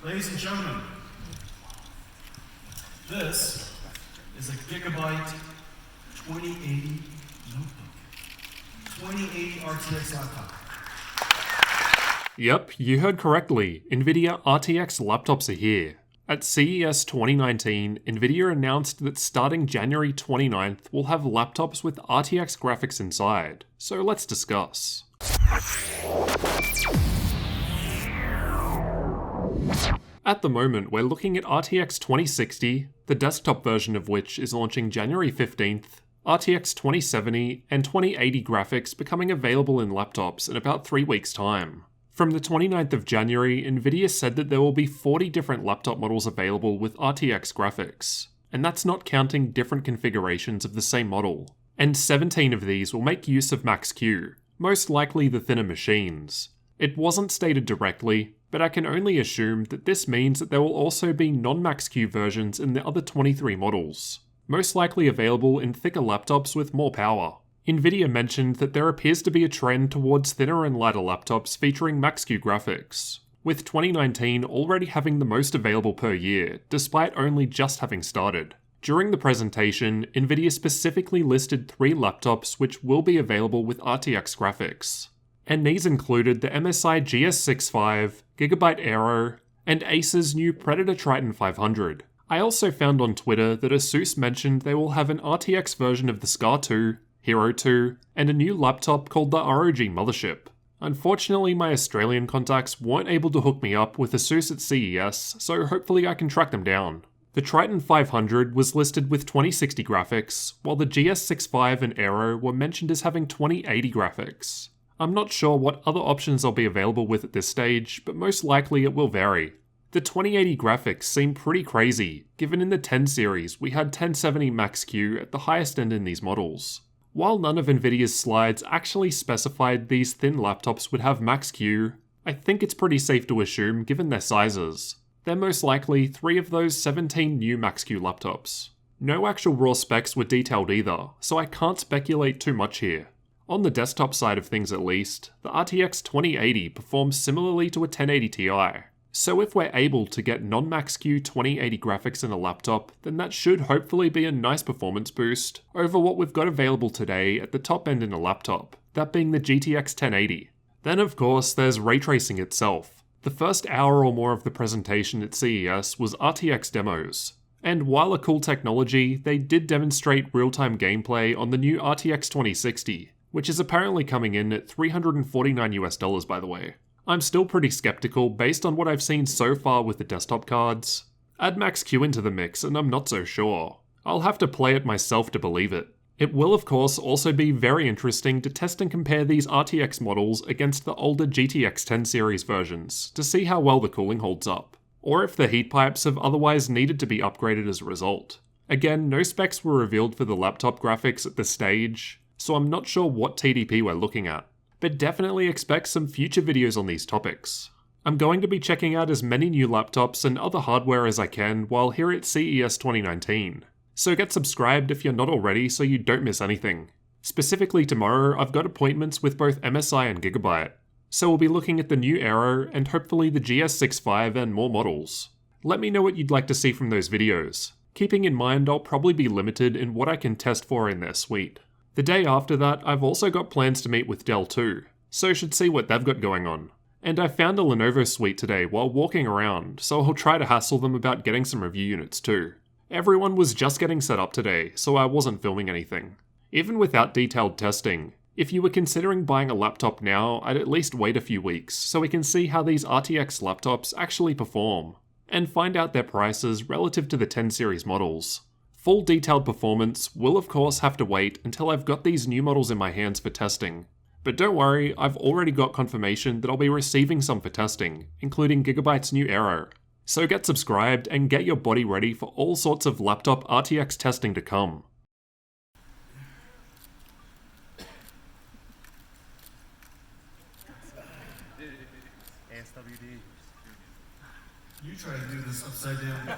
Ladies and gentlemen, this is a Gigabyte 2080 notebook. 2080 RTX laptop. Yep, you heard correctly. Nvidia RTX laptops are here. At CES 2019, Nvidia announced that starting January 29th, we'll have laptops with RTX graphics inside. So let's discuss. At the moment, we're looking at RTX 2060, the desktop version of which is launching January 15th, RTX 2070 and 2080 graphics becoming available in laptops in about 3 weeks' time. From the 29th of January, Nvidia said that there will be 40 different laptop models available with RTX graphics, and that's not counting different configurations of the same model. And 17 of these will make use of Max-Q, most likely the thinner machines. It wasn't stated directly, but I can only assume that this means that there will also be non-Max-Q versions in the other 23 models, most likely available in thicker laptops with more power. Nvidia mentioned that there appears to be a trend towards thinner and lighter laptops featuring Max-Q graphics, with 2019 already having the most available per year, despite only just having started. During the presentation, Nvidia specifically listed 3 laptops which will be available with RTX graphics, and these included the MSI GS65, Gigabyte Aero, and Acer's new Predator Triton 500. I also found on Twitter that Asus mentioned they will have an RTX version of the Scar 2, Hero 2, and a new laptop called the ROG Mothership. Unfortunately, my Australian contacts weren't able to hook me up with Asus at CES, so hopefully I can track them down. The Triton 500 was listed with 2060 graphics, while the GS65 and Aero were mentioned as having 2080 graphics. I'm not sure what other options I'll be available with at this stage, but most likely it will vary. The 2080 graphics seem pretty crazy, given in the 10 series we had 1070 Max-Q at the highest end in these models. While none of Nvidia's slides actually specified these thin laptops would have Max-Q, I think it's pretty safe to assume given their sizes. They're most likely 3 of those 17 new Max-Q laptops. No actual raw specs were detailed either, so I can't speculate too much here. On the desktop side of things at least, the RTX 2080 performs similarly to a 1080 Ti. So if we're able to get non-Max-Q 2080 graphics in a laptop, then that should hopefully be a nice performance boost over what we've got available today at the top end in a laptop, that being the GTX 1080. Then of course there's ray tracing itself. The first hour or more of the presentation at CES was RTX demos. And while a cool technology, they did demonstrate real-time gameplay on the new RTX 2060, which is apparently coming in at $349 by the way. I'm still pretty skeptical based on what I've seen so far with the desktop cards. Add Max-Q into the mix and I'm not so sure. I'll have to play it myself to believe it. It will of course also be very interesting to test and compare these RTX models against the older GTX 10 series versions to see how well the cooling holds up, or if the heat pipes have otherwise needed to be upgraded as a result. Again, no specs were revealed for the laptop graphics at this stage, so I'm not sure what TDP we're looking at, but definitely expect some future videos on these topics. I'm going to be checking out as many new laptops and other hardware as I can while here at CES 2019, so get subscribed if you're not already so you don't miss anything. Specifically tomorrow, I've got appointments with both MSI and Gigabyte, so we'll be looking at the new Aero and hopefully the GS65 and more models. Let me know what you'd like to see from those videos, keeping in mind I'll probably be limited in what I can test for in their suite. The day after that, I've also got plans to meet with Dell too, so should see what they've got going on. And I found a Lenovo suite today while walking around, so I'll try to hassle them about getting some review units too. Everyone was just getting set up today, so I wasn't filming anything. Even without detailed testing, if you were considering buying a laptop now, I'd at least wait a few weeks so we can see how these RTX laptops actually perform, and find out their prices relative to the 10 series models. Full detailed performance will of course have to wait until I've got these new models in my hands for testing. But don't worry, I've already got confirmation that I'll be receiving some for testing, including Gigabyte's new Aero. So get subscribed and get your body ready for all sorts of laptop RTX testing to come. You try to do this upside down.